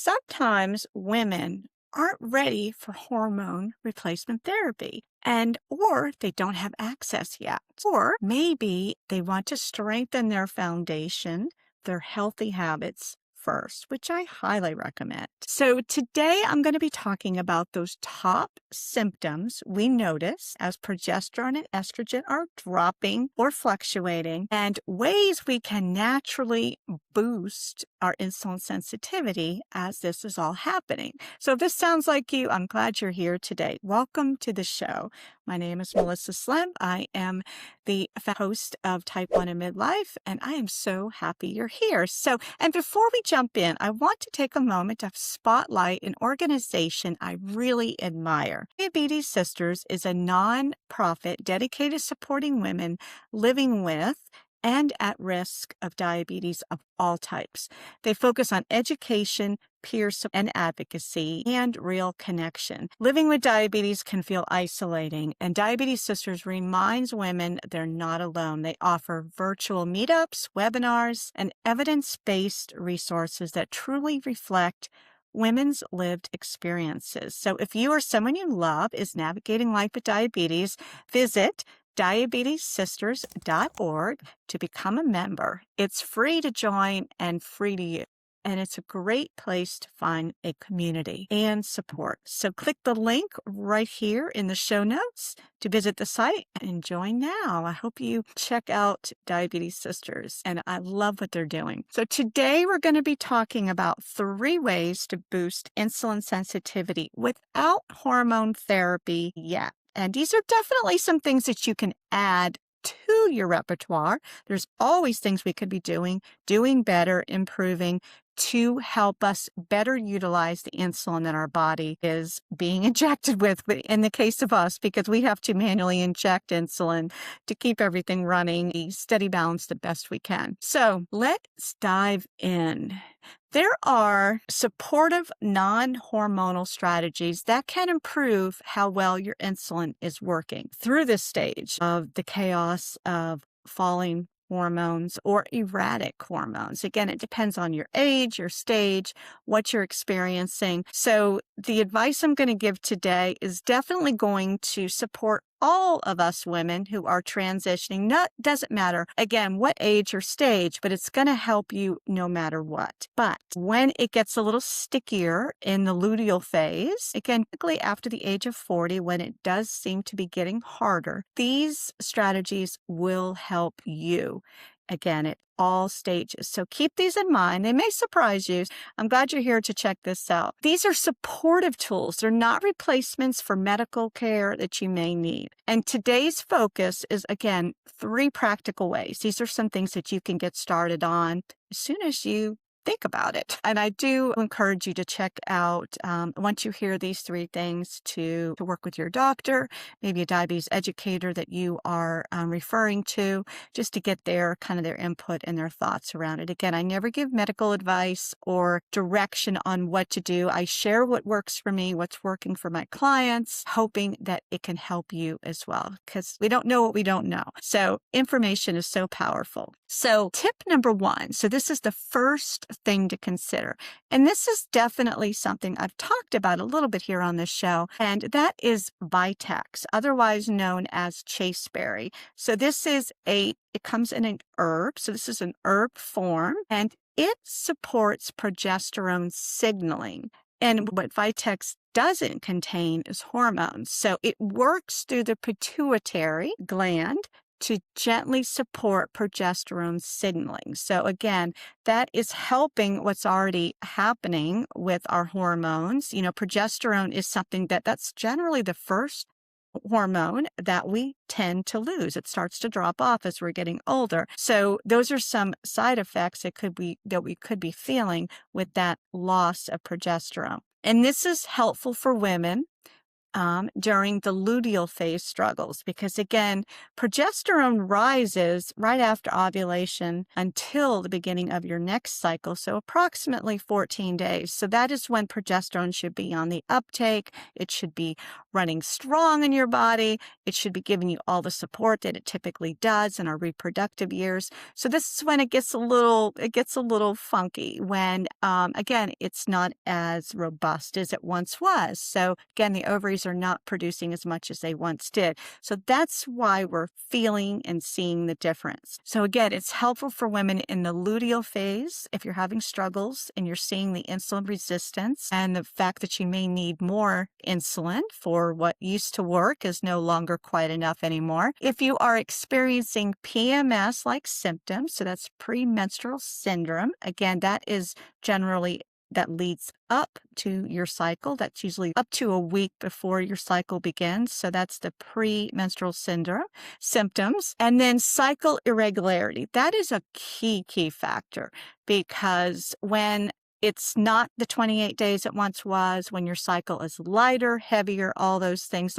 sometimes women aren't ready for hormone replacement therapy or they don't have access yet. Or maybe they want to strengthen their foundation, their healthy habits first, which I highly recommend. So today I'm going to be talking about those top symptoms we notice as progesterone and estrogen are dropping or fluctuating, and ways we can naturally boost our insulin sensitivity as this is all happening. So if this sounds like you, I'm glad you're here today. Welcome to the show. My name is Melissa Slemp. I am the host of Type 1 and Midlife, and I am so happy you're here. And before we jump in, I want to take a moment to spotlight an organization I really admire. Diabetes Sisters is a non-profit dedicated to supporting women living with and at risk of diabetes of all types. They focus on education, peer support, and advocacy, and real connection. Living with diabetes can feel isolating, and Diabetes Sisters reminds women they're not alone. They offer virtual meetups, webinars, and evidence-based resources that truly reflect women's lived experiences. So if you or someone you love is navigating life with diabetes, visit diabetessisters.org to become a member. It's free to join and free to use. And it's a great place to find a community and support. So click the link right here in the show notes to visit the site and join now. I hope you check out Diabetes Sisters, and I love what they're doing. So today we're going to be talking about 3 ways to boost insulin sensitivity without hormone therapy yet. And these are definitely some things that you can add to your repertoire. There's always things we could be doing better, improving to help us better utilize the insulin that our body is being injected with in the case of us, because we have to manually inject insulin to keep everything running, steady balance the best we can. So let's dive in. There are supportive non-hormonal strategies that can improve how well your insulin is working through this stage of the chaos of falling hormones or erratic hormones. Again, it depends on your age, your stage, what you're experiencing. So the advice I'm going to give today is definitely going to support all of us women who are transitioning. Doesn't matter, again, what age or stage, but it's going to help you no matter what. But when it gets a little stickier in the luteal phase, again, typically after the age of 40, when it does seem to be getting harder, these strategies will help you. Again, at all stages. So keep these in mind. They may surprise you. I'm glad you're here to check this out. These are supportive tools. They're not replacements for medical care that you may need. And today's focus is, again, 3 practical ways. These are some things that you can get started on as soon as you think about it. And I do encourage you to check out, once you hear these 3 things, to work with your doctor, maybe a diabetes educator that you are referring to, just to get their input and their thoughts around it. Again, I never give medical advice or direction on what to do. I share what works for me, what's working for my clients, hoping that it can help you as well, because we don't know what we don't know. So information is so powerful. So tip number 1. So this is the first thing to consider. And this is definitely something I've talked about a little bit here on this show, and that is Vitex, otherwise known as Chasteberry. So it comes in an herb. So this is an herb form, and it supports progesterone signaling. And what Vitex doesn't contain is hormones. So it works through the pituitary gland to gently support progesterone signaling. So again, that is helping what's already happening with our hormones. Progesterone is something that's generally the first hormone that we tend to lose. It starts to drop off as we're getting older. So those are some side effects that we could be feeling with that loss of progesterone. And this is helpful for women during the luteal phase struggles, because again, progesterone rises right after ovulation until the beginning of your next cycle, so approximately 14 days. So that is when progesterone should be on the uptake. It should be running strong in your body. It should be giving you all the support that it typically does in our reproductive years. So this is when it gets a little funky, when again, it's not as robust as it once was. So again, the ovaries are not producing as much as they once did. So that's why we're feeling and seeing the difference. So again, it's helpful for women in the luteal phase if you're having struggles and you're seeing the insulin resistance and the fact that you may need more insulin for what used to work is no longer quite enough anymore. If you are experiencing PMS-like symptoms, so that's premenstrual syndrome, again, that is generally that leads up to your cycle. That's usually up to a week before your cycle begins. So that's the premenstrual syndrome symptoms. And then cycle irregularity. That is a key factor, because when it's not the 28 days it once was, when your cycle is lighter, heavier, all those things,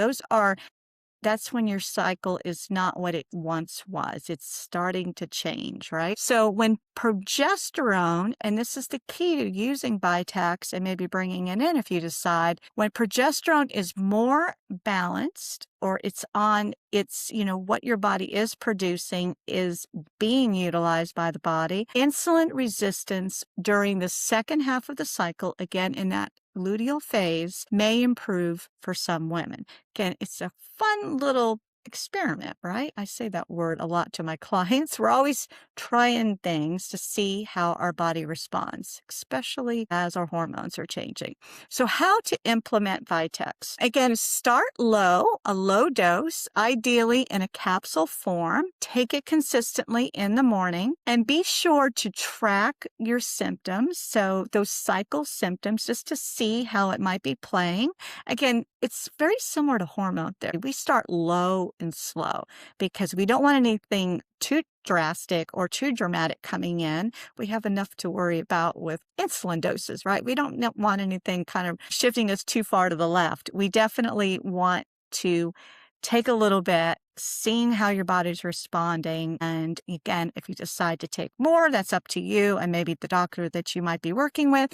that's when your cycle is not what it once was. It's starting to change, right? So when progesterone, and this is the key to using Vitex and maybe bringing it in if you decide, when progesterone is more balanced, or it's on its, what your body is producing is being utilized by the body, insulin resistance during the second half of the cycle, again, in that luteal phase, may improve for some women. Again, it's a fun little experiment, right? I say that word a lot to my clients. We're always trying things to see how our body responds, especially as our hormones are changing. So how to implement Vitex? Again, start low, a low dose, ideally in a capsule form. Take it consistently in the morning and be sure to track your symptoms. So those cycle symptoms, just to see how it might be playing. Again, it's very similar to hormone therapy. We start low and slow because we don't want anything too drastic or too dramatic coming in. We have enough to worry about with insulin doses, right? We don't want anything kind of shifting us too far to the left. We definitely want to take a little bit, seeing how your body's responding. And again, if you decide to take more, that's up to you and maybe the doctor that you might be working with.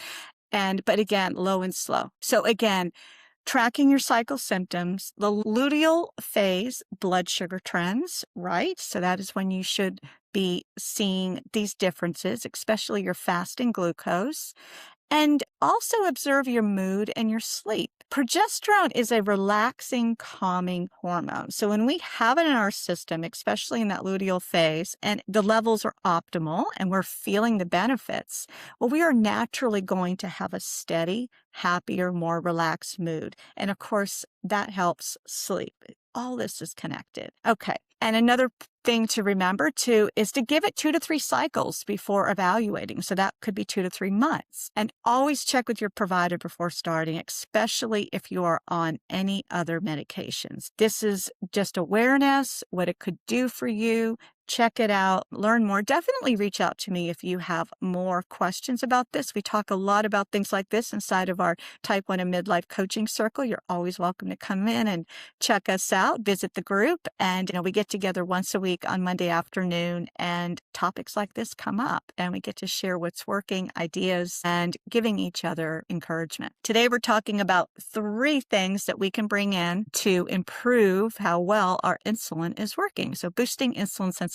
But again, low and slow. So again, tracking your cycle symptoms, the luteal phase blood sugar trends, right? So that is when you should be seeing these differences, especially your fasting glucose. And also observe your mood and your sleep. Progesterone is a relaxing, calming hormone. So when we have it in our system, especially in that luteal phase, and the levels are optimal and we're feeling the benefits, well, we are naturally going to have a steady, happier, more relaxed mood. And of course, that helps sleep. All this is connected. Okay. And another thing to remember too is to give it 2 to 3 cycles before evaluating. So that could be 2 to 3 months. And always check with your provider before starting, especially if you are on any other medications. This is just awareness, what it could do for you. Check it out, learn more. Definitely reach out to me if you have more questions about this. We talk a lot about things like this inside of our Type 1 and Midlife Coaching Circle. You're always welcome to come in and check us out, visit the group. And we get together once a week on Monday afternoon, and topics like this come up, and we get to share what's working, ideas, and giving each other encouragement. Today, we're talking about 3 things that we can bring in to improve how well our insulin is working. So boosting insulin sensitivity.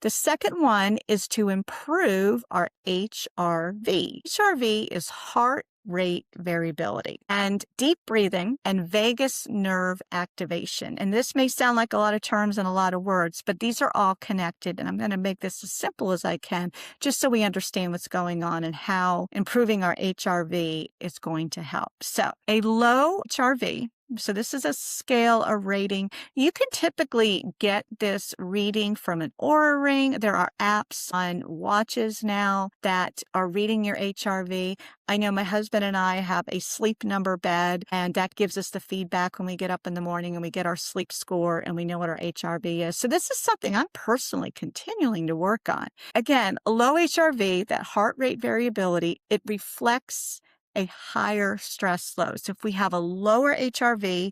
The second one is to improve our HRV. HRV is heart rate variability and deep breathing and vagus nerve activation. And this may sound like a lot of terms and a lot of words, but these are all connected. And I'm going to make this as simple as I can, just so we understand what's going on and how improving our HRV is going to help. So a low HRV, so this is a scale, a rating. You can typically get this reading from an Oura ring. There are apps on watches now that are reading your HRV. I know my husband and I have a sleep number bed, and that gives us the feedback when we get up in the morning and we get our sleep score and we know what our HRV is. So this is something I'm personally continuing to work on. Again, low HRV, that heart rate variability, it reflects a higher stress load. So if we have a lower HRV,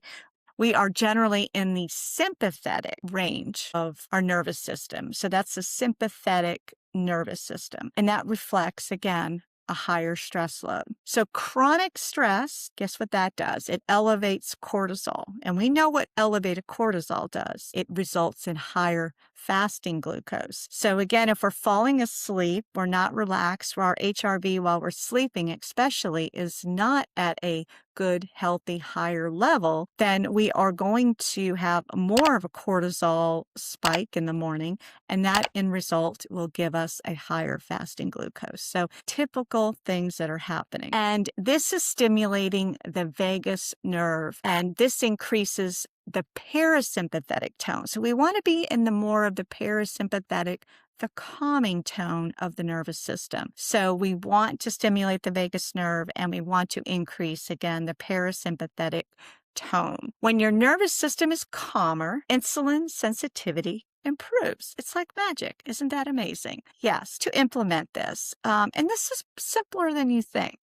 we are generally in the sympathetic range of our nervous system. So that's the sympathetic nervous system. And that reflects, again, a higher stress load. So chronic stress, guess what that does? It elevates cortisol. And we know what elevated cortisol does. It results in higher fasting glucose. So again, if we're falling asleep, we're not relaxed, our HRV while we're sleeping especially is not at a good, healthy, higher level, then we are going to have more of a cortisol spike in the morning, and that in result will give us a higher fasting glucose. So typical things that are happening. And this is stimulating the vagus nerve, and this increases the parasympathetic tone. So we want to be in the more of the parasympathetic, the calming tone of the nervous system. So we want to stimulate the vagus nerve, and we want to increase, again, the parasympathetic tone. When your nervous system is calmer, insulin sensitivity improves. It's like magic. Isn't that amazing? Yes, to implement this. And this is simpler than you think.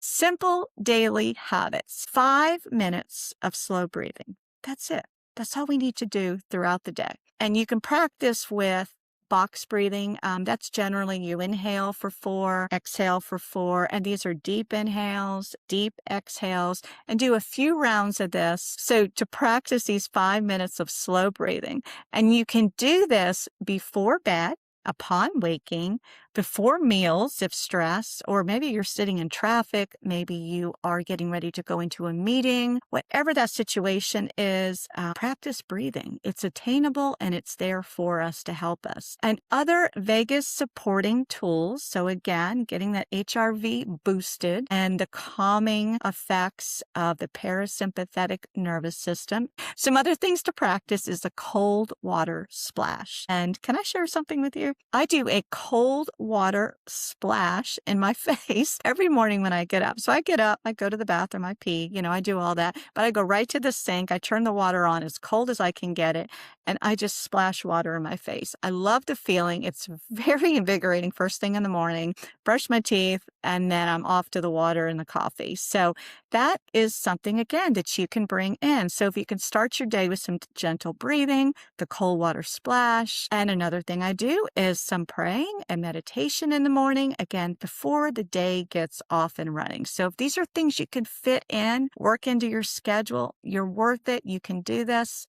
Simple daily habits. 5 minutes of slow breathing. That's it. That's all we need to do throughout the day. And you can practice with box breathing. That's generally you inhale for 4, exhale for 4, and these are deep inhales, deep exhales, and do a few rounds of this. So to practice these 5 minutes of slow breathing, and you can do this before bed, upon waking, before meals if stressed, or maybe you're sitting in traffic, maybe you are getting ready to go into a meeting, whatever that situation is, practice breathing. It's attainable and it's there for us to help us. And other vagus supporting tools, so again, getting that HRV boosted and the calming effects of the parasympathetic nervous system. Some other things to practice is a cold water splash. And can I share something with you? I do a cold water splash in my face every morning when I get up. So I get up, I go to the bathroom, I pee, I do all that, but I go right to the sink. I turn the water on as cold as I can get it, and I just splash water in my face. I love the feeling. It's very invigorating first thing in the morning, brush my teeth, and then I'm off to the water and the coffee. So that is something, again, that you can bring in. So if you can start your day with some gentle breathing, the cold water splash. And another thing I do is some praying and meditation in the morning, again, before the day gets off and running. So if these are things you can fit in, work into your schedule, you're worth it. You can do this.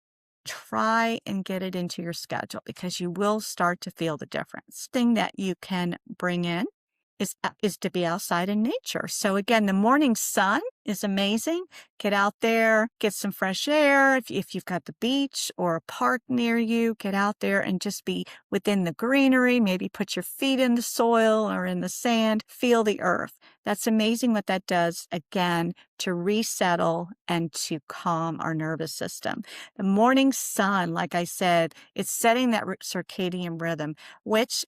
Try and get it into your schedule because you will start to feel the difference. Thing that you can bring in is to be outside in nature. So again, the morning sun is amazing. Get out there, get some fresh air. If you've got the beach or a park near you, get out there and just be within the greenery. Maybe put your feet in the soil or in the sand. Feel the earth. That's amazing what that does, again, to resettle and to calm our nervous system. The morning sun, like I said, it's setting that circadian rhythm, which,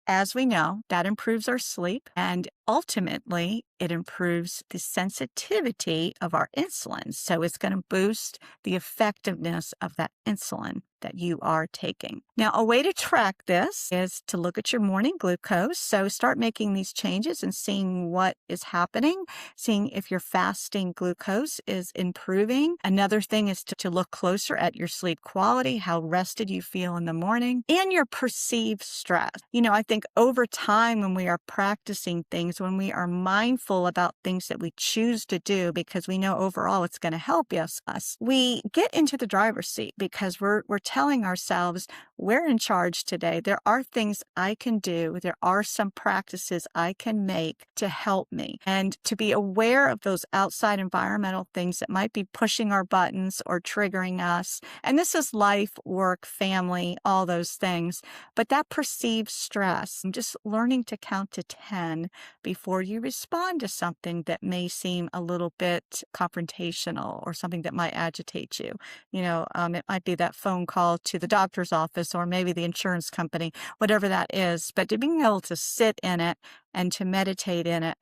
as we know, that improves our sleep, and ultimately it improves the sensitivity of our insulin. So it's going to boost the effectiveness of that insulin that you are taking. Now, a way to track this is to look at your morning glucose. So start making these changes and seeing what is happening, seeing if your fasting glucose is improving. Another thing is to look closer at your sleep quality, how rested you feel in the morning, and your perceived stress. I think over time when we are practicing things, when we are mindful about things that we choose to do because we know overall it's going to help us, we get into the driver's seat because we're telling ourselves we're in charge today. There are things I can do. There are some practices I can make to help me, and to be aware of those outside environmental things that might be pushing our buttons or triggering us. And this is life, work, family, all those things. But that perceived stress, just learning to count to 10 before you respond to something that may seem a little bit confrontational or something that might agitate you. It might be that phone call to the doctor's office or maybe the insurance company, whatever that is. But to being able to sit in it and to meditate in it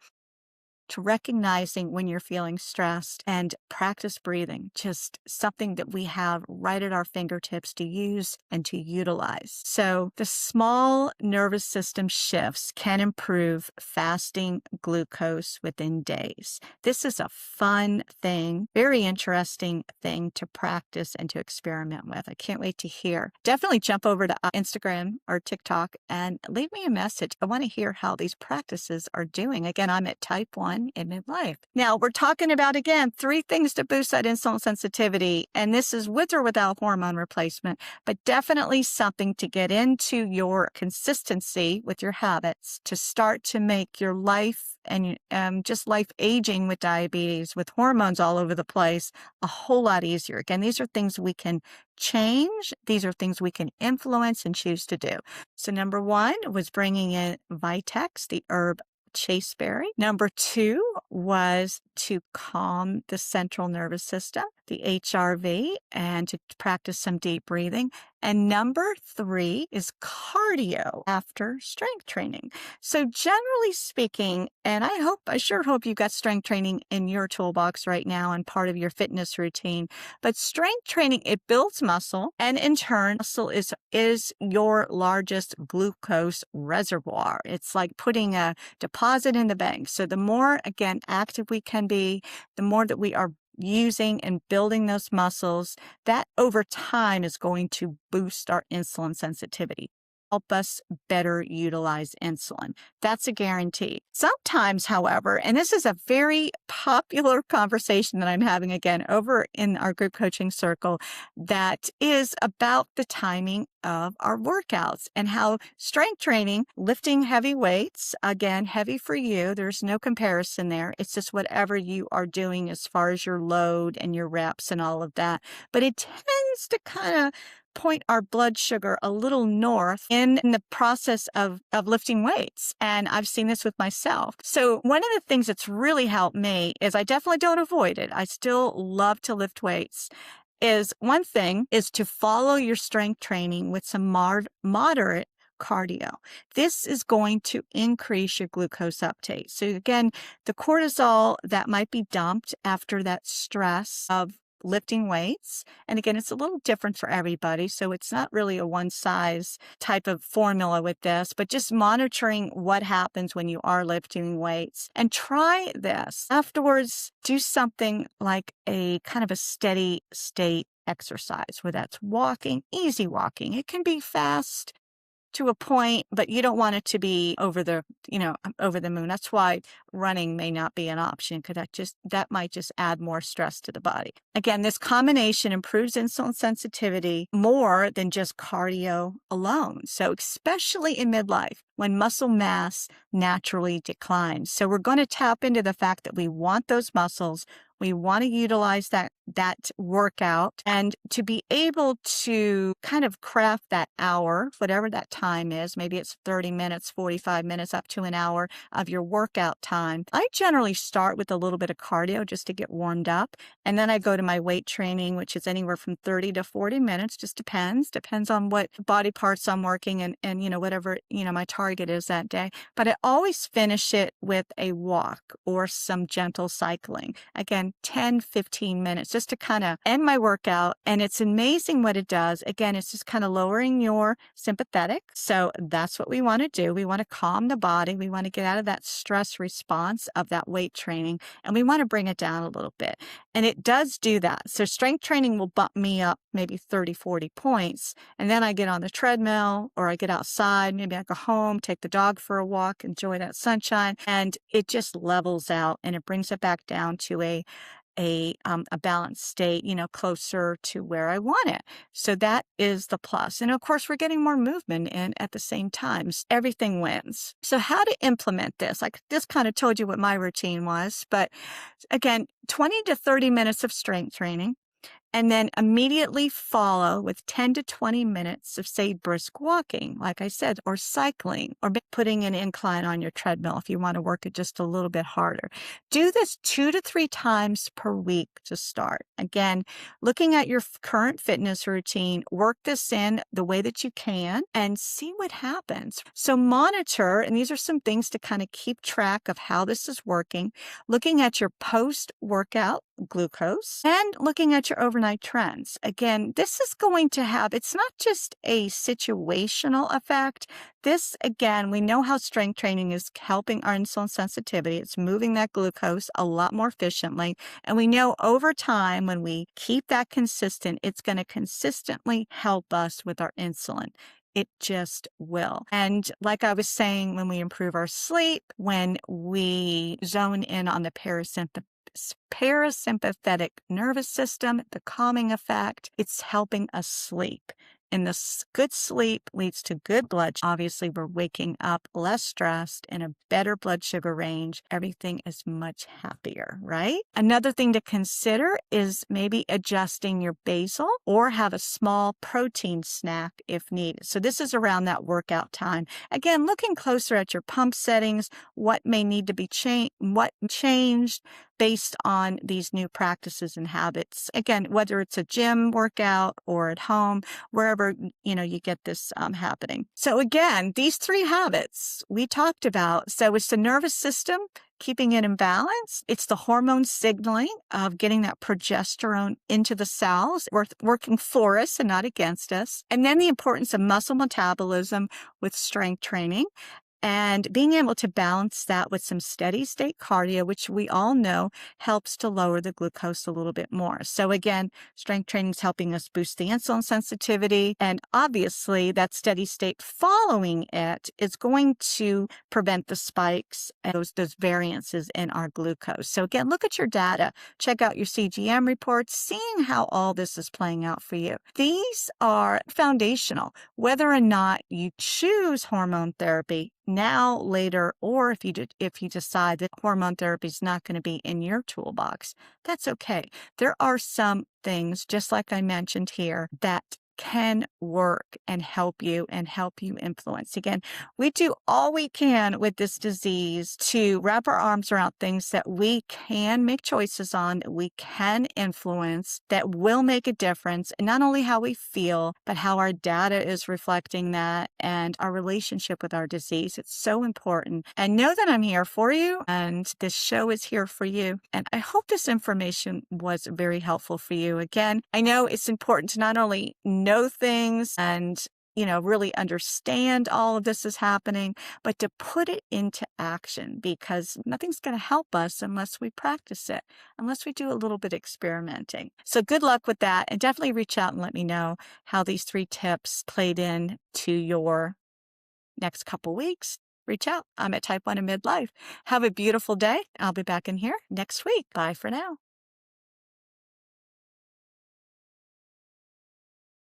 to recognizing when you're feeling stressed, and practice breathing, just something that we have right at our fingertips to use and to utilize. So the small nervous system shifts can improve fasting glucose within days. This is a fun thing, very interesting thing to practice and to experiment with. I can't wait to hear. Definitely jump over to Instagram or TikTok and leave me a message. I want to hear how these practices are doing. Again, I'm at type 1 in midlife. Now, we're talking about, again, 3 things to boost that insulin sensitivity, and this is with or without hormone replacement, but definitely something to get into your consistency with your habits to start to make your life and just life aging with diabetes, with hormones all over the place, a whole lot easier. Again, these are things we can change. These are things we can influence and choose to do. So number 1 was bringing in Vitex, the herb Chasteberry. Number 2 was to calm the central nervous system, the HRV, and to practice some deep breathing. And number 3 is cardio after strength training. So generally speaking, and I sure hope you've got strength training in your toolbox right now and part of your fitness routine, but strength training, it builds muscle, and in turn, muscle is your largest glucose reservoir. It's like putting a deposit in the bank. So the more, again, active we can be, the more that we are using and building those muscles, that over time is going to boost our insulin sensitivity, help us better utilize insulin. That's a guarantee. Sometimes, however, and this is a very popular conversation that I'm having again over in our group coaching circle, that is about the timing of our workouts and how strength training, lifting heavy weights, again, heavy for you, there's no comparison there. It's just whatever you are doing as far as your load and your reps and all of that. But it tends to kind of point our blood sugar a little north in the process of lifting weights. And I've seen this with myself. So one of the things that's really helped me is I definitely don't avoid it. I still love to lift weights. One thing is to follow your strength training with some moderate cardio. This is going to increase your glucose uptake. So again, the cortisol that might be dumped after that stress of lifting weights. And again, it's a little different for everybody. So it's not really a one size type of formula with this, but just monitoring what happens when you are lifting weights, and try this. Afterwards, do something like a kind of a steady state exercise, where that's walking, easy walking. It can be fast to a point, but you don't want it to be over the moon. That's why running may not be an option, because that might just add more stress to the body. Again, this combination improves insulin sensitivity more than just cardio alone. So especially in midlife, when muscle mass naturally declines. So we're going to tap into the fact that we want those muscles. We want to utilize that workout, and to be able to kind of craft that hour, whatever that time is. Maybe it's 30 minutes, 45 minutes, up to an hour of your workout time. I generally start with a little bit of cardio just to get warmed up. And then I go to my weight training, which is anywhere from 30 to 40 minutes, just depends on what body parts I'm working and whatever, my target is that day. But I always finish it with a walk or some gentle cycling. Again, 10, 15 minutes just to kind of end my workout. And it's amazing what it does. Again, it's just kind of lowering your sympathetic. So that's what we want to do. We want to calm the body. We want to get out of that stress response of that weight training, and we want to bring it down a little bit. And it does do that. So strength training will bump me up maybe 30, 40 points. And then I get on the treadmill, or I get outside. Maybe I go home, take the dog for a walk, enjoy that sunshine. And it just levels out, and it brings it back down to a balanced state, closer to where I want it. So that is the plus. And of course, we're getting more movement in at the same time. Everything wins. So how to implement this? I just kind of told you what my routine was, but again, 20 to 30 minutes of strength training. and then immediately follow with 10 to 20 minutes of, say, brisk walking, like I said, or cycling, or putting an incline on your treadmill if you want to work it just a little bit harder. Do this 2 to 3 times per week to start. Again, looking at your current fitness routine, work this in the way that you can and see what happens. So monitor, and these are some things to kind of keep track of how this is working, looking at your post-workout glucose and looking at your overnight trends. Again, this is going to have, it's not just a situational effect. This, again, we know how strength training is helping our insulin sensitivity. It's moving that glucose a lot more efficiently. And we know over time, when we keep that consistent, it's going to consistently help us with our insulin. It just will. And like I was saying, when we improve our sleep, when we zone in on the parasympathetic nervous system, the calming effect, it's helping us sleep. And this good sleep leads to good blood. Obviously, we're waking up less stressed in a better blood sugar range. Everything is much happier, right? Another thing to consider is maybe adjusting your basal or have a small protein snack if needed. So this is around that workout time. Again, looking closer at your pump settings, what may need to be changed based on these new practices and habits. Again, whether it's a gym workout or at home, wherever you get this happening. So again, these 3 habits we talked about. So it's the nervous system, keeping it in balance. It's the hormone signaling of getting that progesterone into the cells, working for us and not against us. And then the importance of muscle metabolism with strength training. And being able to balance that with some steady state cardio, which we all know helps to lower the glucose a little bit more. So again, strength training is helping us boost the insulin sensitivity. And obviously that steady state following it is going to prevent the spikes and those variances in our glucose. So again, look at your data, check out your CGM reports, seeing how all this is playing out for you. These are foundational, whether or not you choose hormone therapy now, later, or if you decide that hormone therapy is not going to be in your toolbox, that's okay. There are some things, just like I mentioned here, that can work and help you influence. Again, we do all we can with this disease to wrap our arms around things that we can make choices on, that we can influence, that will make a difference, and not only how we feel, but how our data is reflecting that and our relationship with our disease. It's so important. And know that I'm here for you, and this show is here for you. And I hope this information was very helpful for you. Again, I know it's important to not only know things and really understand all of this is happening, but to put it into action, because nothing's going to help us unless we practice it, unless we do a little bit of experimenting. So good luck with that, and definitely reach out and let me know how these 3 tips played in to your next couple weeks. Reach out. I'm at Type 1 in Midlife. Have a beautiful day. I'll be back in here next week. Bye for now.